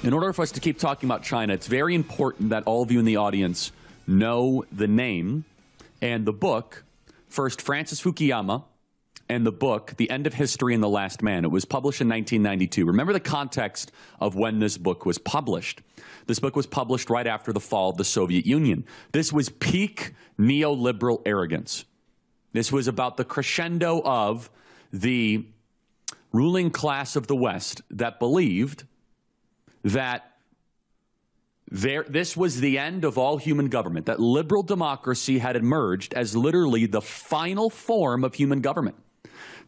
In order for us to keep talking about China, it's very important that all of you in the audience know the name and the book, first Francis Fukuyama, and the book, The End of History and the Last Man. It was published in 1992. Remember the context of when this book was published. This book was published right after the fall of the Soviet Union. This was peak neoliberal arrogance. This was about the crescendo of the ruling class of the West that believed that this was the end of all human government, that liberal democracy had emerged as literally the final form of human government.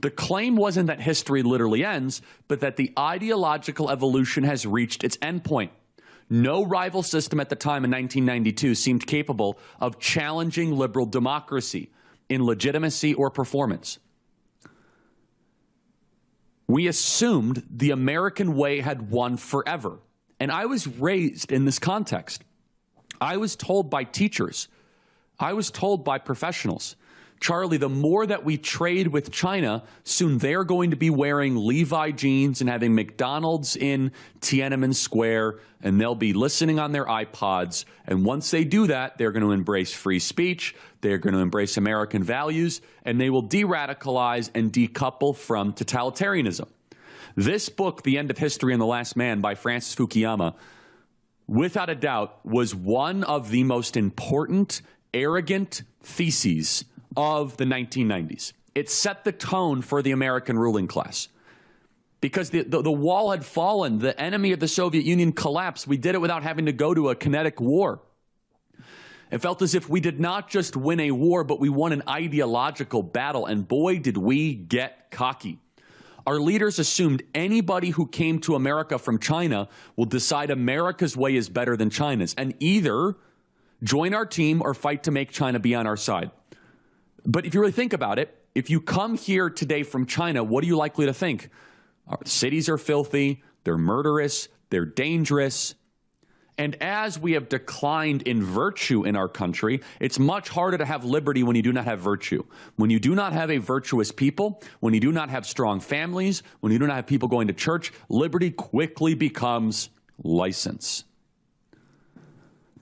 The claim wasn't that history literally ends, but that the ideological evolution has reached its endpoint. No rival system at the time in 1992 seemed capable of challenging liberal democracy in legitimacy or performance. We assumed the American way had won forever. And I was raised in this context. I was told by teachers, I was told by professionals, Charlie, the more that we trade with China, soon they're going to be wearing Levi jeans and having McDonald's in Tiananmen Square, and they'll be listening on their iPods. And once they do that, they're going to embrace free speech, they're going to embrace American values, and they will de-radicalize and decouple from totalitarianism. This book, The End of History and the Last Man by Francis Fukuyama, without a doubt, was one of the most important, arrogant theses of the 1990s. It set the tone for the American ruling class. Because the wall had fallen, the enemy of the Soviet Union collapsed. We did it without having to go to a kinetic war. It felt as if we did not just win a war, but we won an ideological battle. And boy, did we get cocky. Our leaders assumed anybody who came to America from China will decide America's way is better than China's, and either join our team or fight to make China be on our side. But if you really think about it, if you come here today from China, what are you likely to think? Our cities are filthy, they're murderous, they're dangerous. And as we have declined in virtue in our country, it's much harder to have liberty when you do not have virtue. When you do not have a virtuous people, when you do not have strong families, when you do not have people going to church, liberty quickly becomes license.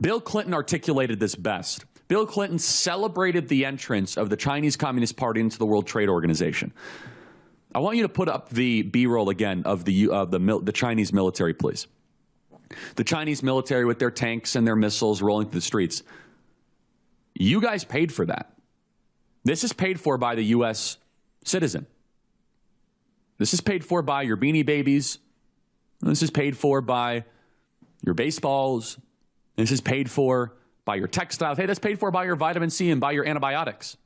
Bill Clinton articulated this best. Bill Clinton celebrated the entrance of the Chinese Communist Party into the World Trade Organization. I want you to put up the B-roll again of the Chinese military, please. The Chinese military with their tanks and their missiles rolling through the streets. You guys paid for that. This is paid for by the U.S. citizen. This is paid for by your Beanie Babies. This is paid for by your baseballs. This is paid for by your textiles. Hey, that's paid for by your vitamin C and by your antibiotics.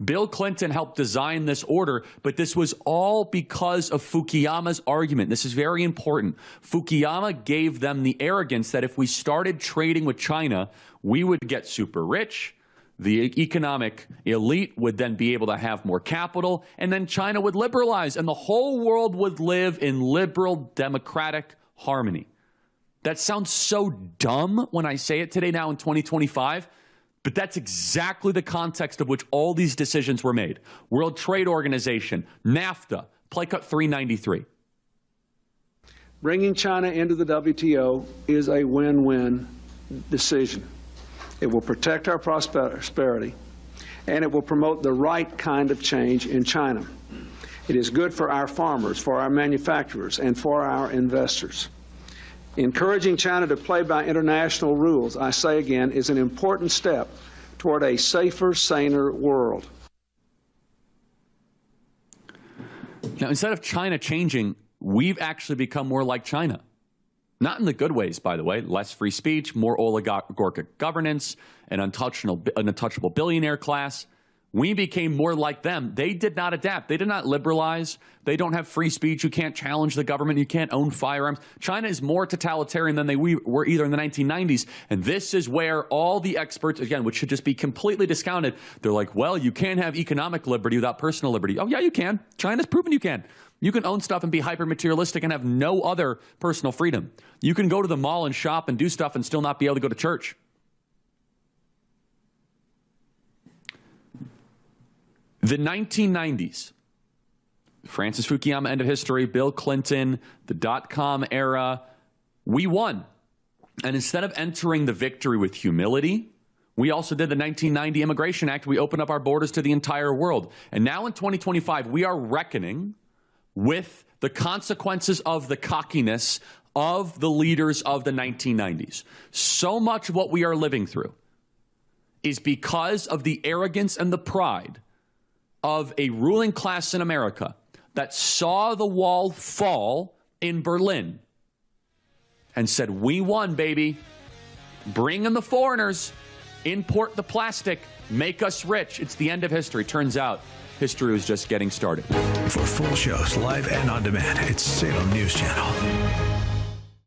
Bill Clinton helped design this order, but this was all because of Fukuyama's argument. This is very important. Fukuyama gave them the arrogance that if we started trading with China, we would get super rich, the economic elite would then be able to have more capital, and then China would liberalize, and the whole world would live in liberal democratic harmony. That sounds so dumb when I say it today now in 2025, but that's exactly the context of which all these decisions were made. World Trade Organization, NAFTA, Play Cut 393. Bringing China into the WTO is a win-win decision. It will protect our prosperity, and it will promote the right kind of change in China. It is good for our farmers, for our manufacturers, and for our investors. Encouraging China to play by international rules, I say again, is an important step toward a safer, saner world. Now, instead of China changing, we've actually become more like China. Not in the good ways, by the way. Less free speech, more oligarchic governance, an untouchable billionaire class. We became more like them. They did not adapt. They did not liberalize. They don't have free speech. You can't challenge the government. You can't own firearms. China is more totalitarian than they were either in the 1990s. And this is where all the experts, again, which should just be completely discounted, they're like, well, you can't have economic liberty without personal liberty. Oh, yeah, you can. China's proven you can. You can own stuff and be hyper-materialistic and have no other personal freedom. You can go to the mall and shop and do stuff and still not be able to go to church. The 1990s Francis Fukuyama, end of history, Bill Clinton, the dot-com era. We won. And instead of entering the victory with humility, we also did the 1990 Immigration Act. We opened up our borders to the entire world. And now in 2025, we are reckoning with the consequences of the cockiness of the leaders of the 1990s. So much of what we are living through is because of the arrogance and the pride of a ruling class in America that saw the wall fall in Berlin and said, we won, baby. Bring in the foreigners. Import the plastic. Make us rich. It's the end of history. Turns out history was just getting started. For full shows, live and on demand, it's Salem News Channel.